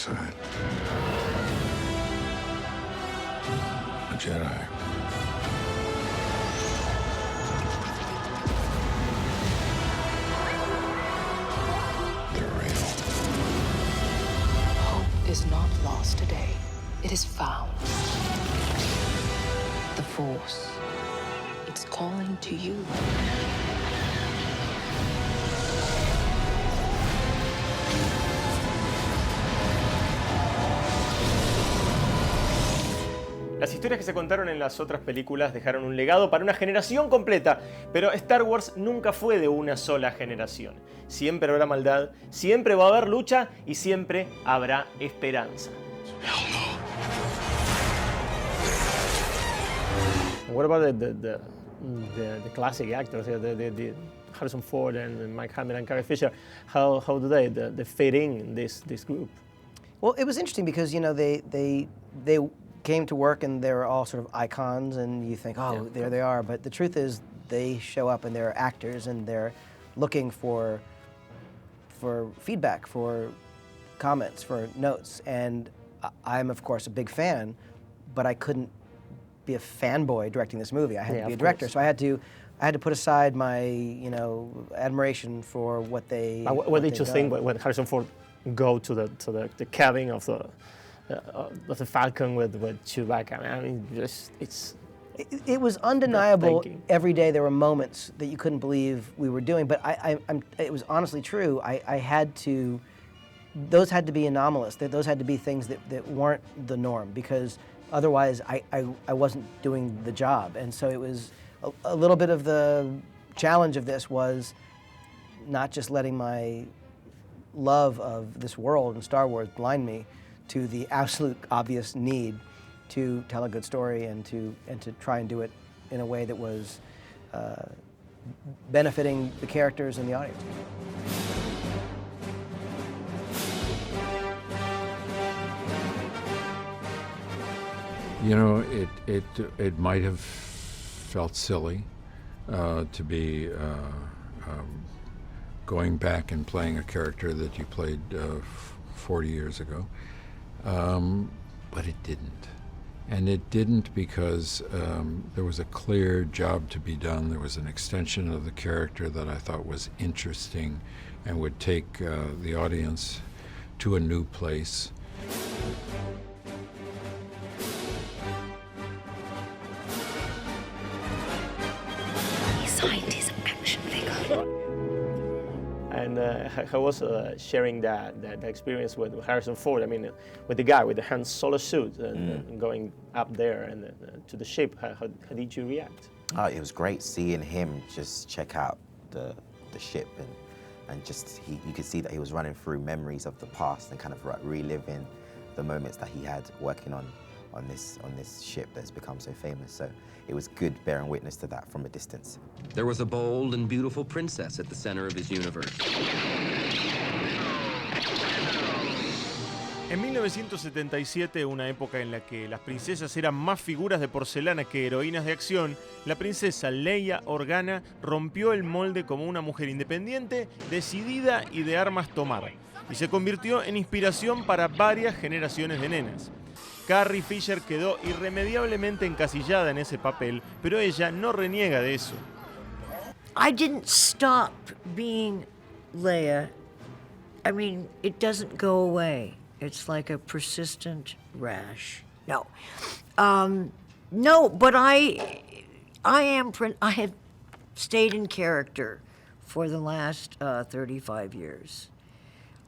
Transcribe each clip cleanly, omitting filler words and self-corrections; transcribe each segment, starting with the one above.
side. A Jedi. They're real. Hope is not lost today. It is found. The Force. It's calling to you. Las historias que se contaron en las otras películas dejaron un legado para una generación completa, pero Star Wars nunca fue de una sola generación. Siempre habrá maldad, siempre va a haber lucha y siempre habrá esperanza. What about the classic actors, the Harrison Ford and Mike Hamill and Carrie Fisher? How do they fit in this group? Well, it was interesting because, you know, they came to work and they were all sort of icons, and you think, oh, there they are. But the truth is, they show up and they're actors, and they're looking for feedback, for comments, for notes. And I'm, of course, a big fan, but I couldn't be a fanboy directing this movie. I had to be a director, so I had to put aside my, you know, admiration for what they. What did you think when Harrison Ford go to the cabin of the Falcon with Chewbacca? I mean, just it was undeniable. Every day there were moments that you couldn't believe we were doing, but it was honestly true. I had to. Those had to be anomalous. Those had to be things that weren't the norm, because otherwise I wasn't doing the job. And so it was a little bit of the challenge of this was not just letting my love of this world and Star Wars blind me to the absolute obvious need to tell a good story and to try and do it in a way that was benefiting the characters and the audience. You know, it might have felt silly to be going back and playing a character that you played 40 years ago, but it didn't. And it didn't because there was a clear job to be done. There was an extension of the character that I thought was interesting and would take the audience to a new place. And I was sharing that experience with Harrison Ford. I mean, with the guy with the Han Solo suit and going up there and to the ship. How did you react? It was great seeing him just check out the ship and just you could see that he was running through memories of the past and kind of reliving the moments that he had working on this ship that's become so famous. So it was good bearing witness to that from a distance. There was a bold and beautiful princess at the center of his universe. En 1977, una época en la que las princesas eran más figuras de porcelana que heroínas de acción, la princesa Leia Organa rompió el molde como una mujer independiente, decidida y de armas tomar, y se convirtió en inspiración para varias generaciones de nenas. Carrie Fisher quedó irremediablemente encasillada en ese papel, pero ella no reniega de eso. I didn't stop being Leia. I mean, it doesn't go away. It's like a persistent rash. No. No, but I have stayed in character for the last 35 years.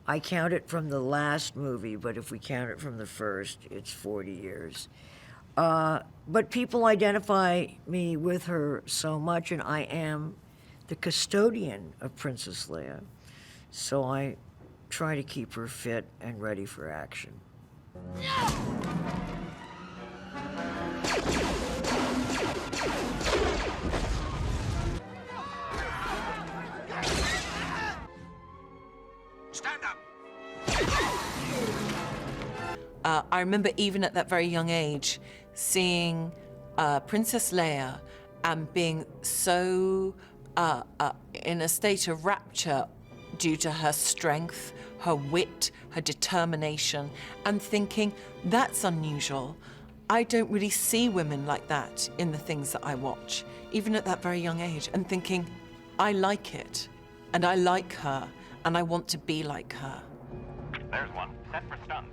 I count it from the last movie, but if we count it from the first, it's 40 years. But people identify me with her so much, and I am the custodian of Princess Leia. So I try to keep her fit and ready for action. I remember even at that very young age seeing Princess Leia and being so in a state of rapture due to her strength, her wit, her determination, and thinking, that's unusual. I don't really see women like that in the things that I watch, even at that very young age, and thinking, I like it, and I like her, and I want to be like her. There's one. Set for stun.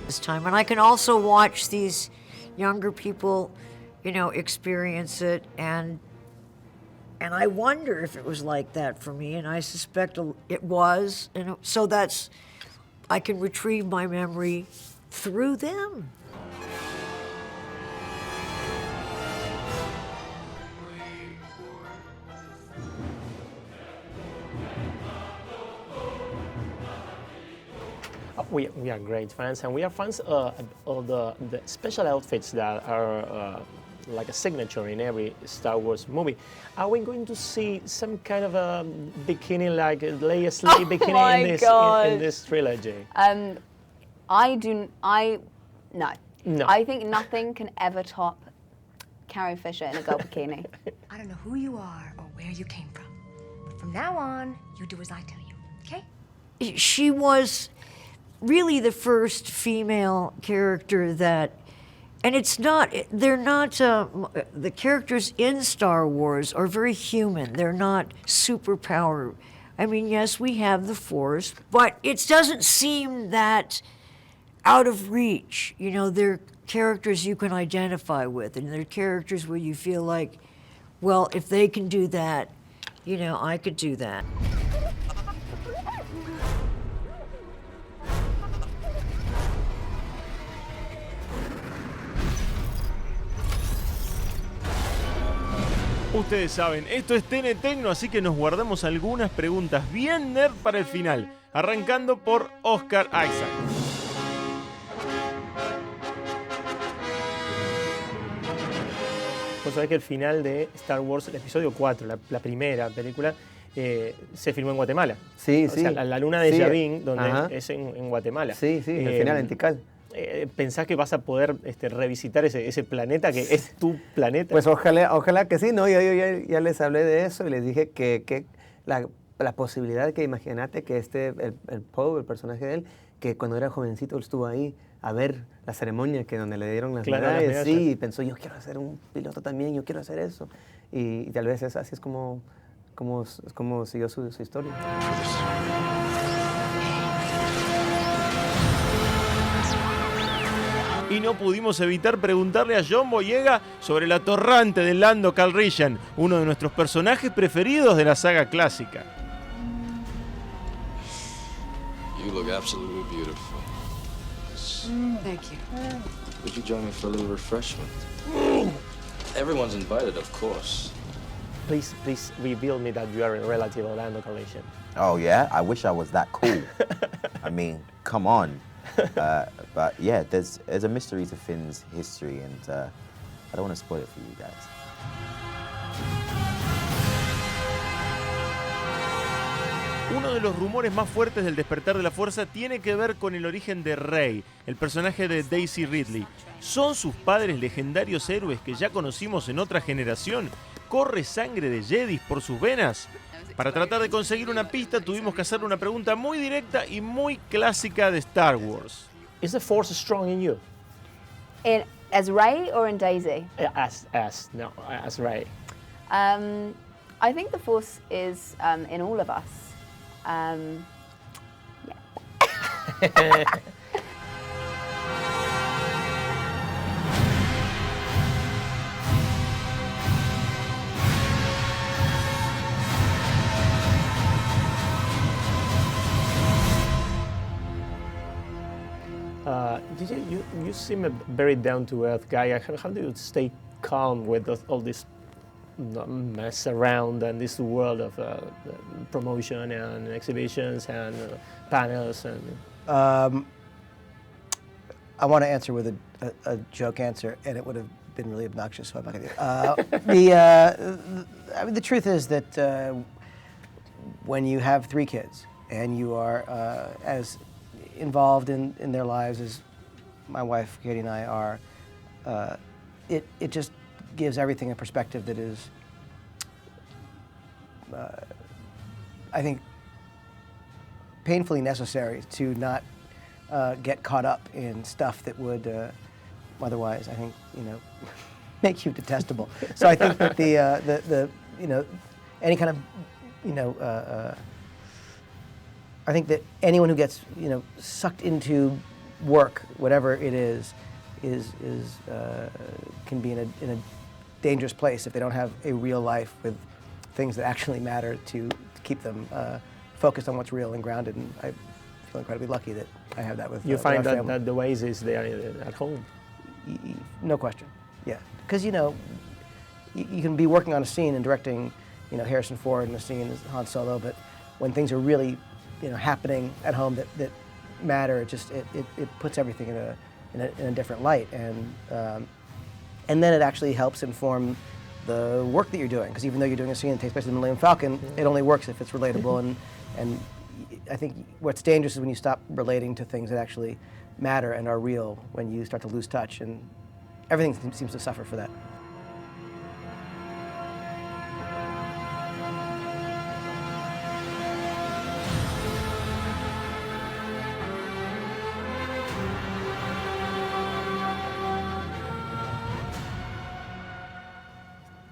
This time, and I can also watch these younger people, you know, experience it, and I wonder if it was like that for me, and I suspect it was, and so that's, I can retrieve my memory through them. We are great fans, and we are fans of the special outfits that are like a signature in every Star Wars movie. Are we going to see some kind of a bikini, like Leia Sleigh bikini in this trilogy? No. No. I think nothing can ever top Carrie Fisher in a girl bikini. I don't know who you are or where you came from, but from now on, you do as I tell you, okay? She was really the first female character that, and they're not, the characters in Star Wars are very human. They're not superpower. I mean, yes, we have the Force, but it doesn't seem that out of reach. You know, they're characters you can identify with, and they're characters where you feel like, well, if they can do that, you know, I could do that. Ustedes saben, esto es Tecno, así que nos guardamos algunas preguntas bien nerd para el final, arrancando por Oscar Isaac. Vos sabés que el final de Star Wars, el episodio 4, la primera película, se filmó en Guatemala. Sí, o sea, la luna de Yavin, donde es en Guatemala. Sí, el final en Tikal. ¿Pensás que vas a poder revisitar ese planeta que es tu planeta? Pues ojalá que sí, ¿no? Yo ya les hablé de eso y les dije que la posibilidad que imagínate que el Poe, el personaje de él, que cuando era jovencito él estuvo ahí a ver la ceremonia donde le dieron las medallas, sí, y pensó, yo quiero ser un piloto también, yo quiero hacer eso. Y tal vez así es como siguió su historia. Y no pudimos evitar preguntarle a John Boyega sobre el atorrante de Lando Calrissian, uno de nuestros personajes preferidos de la saga clásica. You look absolutely beautiful. Thank you. Would you join me for a little refreshment? Everyone's invited, of course. Please reveal me that you are a relative of Lando Calrissian. Oh yeah? I wish I was that cool. I mean, come on. But yeah, there's a mystery to Finn's history, and I don't want to spoil it for you guys. Uno de los rumores más fuertes del despertar de la fuerza tiene que ver con el origen de Rey, el personaje de Daisy Ridley. ¿Son sus padres legendarios héroes que ya conocimos en otra generación? ¿Corre sangre de Jedis por sus venas? Para tratar de conseguir una pista tuvimos que hacerle una pregunta muy directa y muy clásica de Star Wars. Is the Force strong in you? As Rey or in Daisy? As Rey. I think the Force is in all of us. Yeah. You seem a very down-to-earth guy. How do you stay calm with all this mess around and this world of promotion and exhibitions and panels? And I want to answer with a joke answer, and it would have been really obnoxious, so I'm not going to do it. I mean, the truth is that when you have 3 kids and you are as involved in their lives as my wife Katie and I are, it just gives everything a perspective that is, I think, painfully necessary to not get caught up in stuff that would otherwise, I think, make you detestable. So I think that the any kind of, I think that anyone who gets, sucked into work, whatever it is can be in a dangerous place if they don't have a real life with things that actually matter to keep them focused on what's real and grounded. And I feel incredibly lucky that I have that with You find with our that the ways is there at home? No question, yeah. Because, you can be working on a scene and directing, Harrison Ford in a scene as Han Solo, but when things are really, happening at home that matter, it puts everything in a different light, and then it actually helps inform the work that you're doing. Because even though you're doing a scene that takes place in the Millennium Falcon, it only works if it's relatable, and I think what's dangerous is when you stop relating to things that actually matter and are real, when you start to lose touch, and everything seems to suffer for that.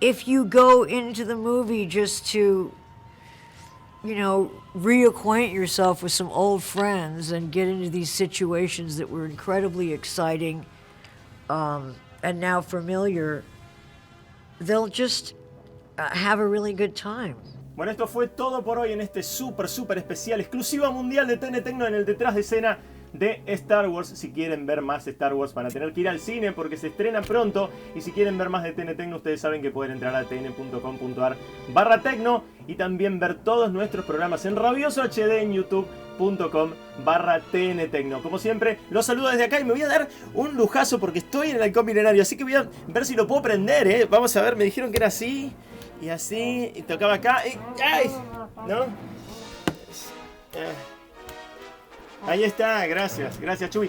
If you go into the movie just to, reacquaint yourself with some old friends and get into these situations that were incredibly exciting and now familiar, they'll just have a really good time. Bueno, esto fue todo por hoy en este súper especial, exclusiva mundial de Tecno en el detrás de escena de Star Wars. Si quieren ver más Star Wars van a tener que ir al cine porque se estrena pronto, y si quieren ver más de Tecno ustedes saben que pueden entrar a tn.com.ar/Tecno y también ver todos nuestros programas en rabioso HD en youtube.com/TNTecno. Como siempre, los saludo desde acá y me voy a dar un lujazo porque estoy en el halcón milenario, así que voy a ver si lo puedo prender, Vamos a ver, me dijeron que era así y así, y tocaba acá y ¡ay! ¿No? Ahí está, gracias Chuy.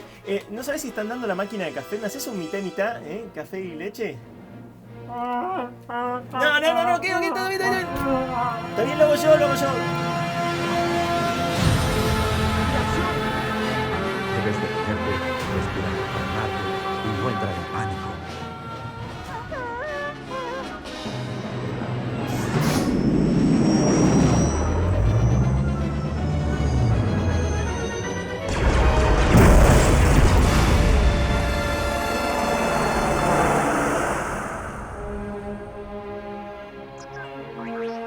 ¿No sabes si están dando la máquina de café? ¿Me haces un mitad y mitad, café y leche? No, ¿qué? Está bien, lo hago yo. Debes detenerte, respirar, calmarte y no entrar en pánico.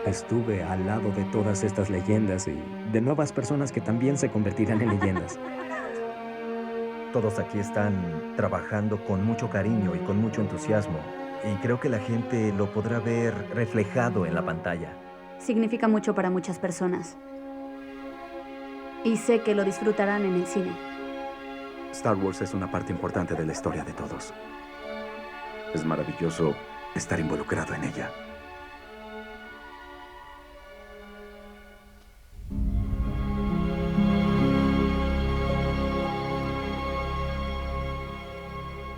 Estuve al lado de todas estas leyendas y de nuevas personas que también se convertirán en leyendas. Todos aquí están trabajando con mucho cariño y con mucho entusiasmo, y creo que la gente lo podrá ver reflejado en la pantalla. Significa mucho para muchas personas. Y sé que lo disfrutarán en el cine. Star Wars es una parte importante de la historia de todos. Es maravilloso estar involucrado en ella.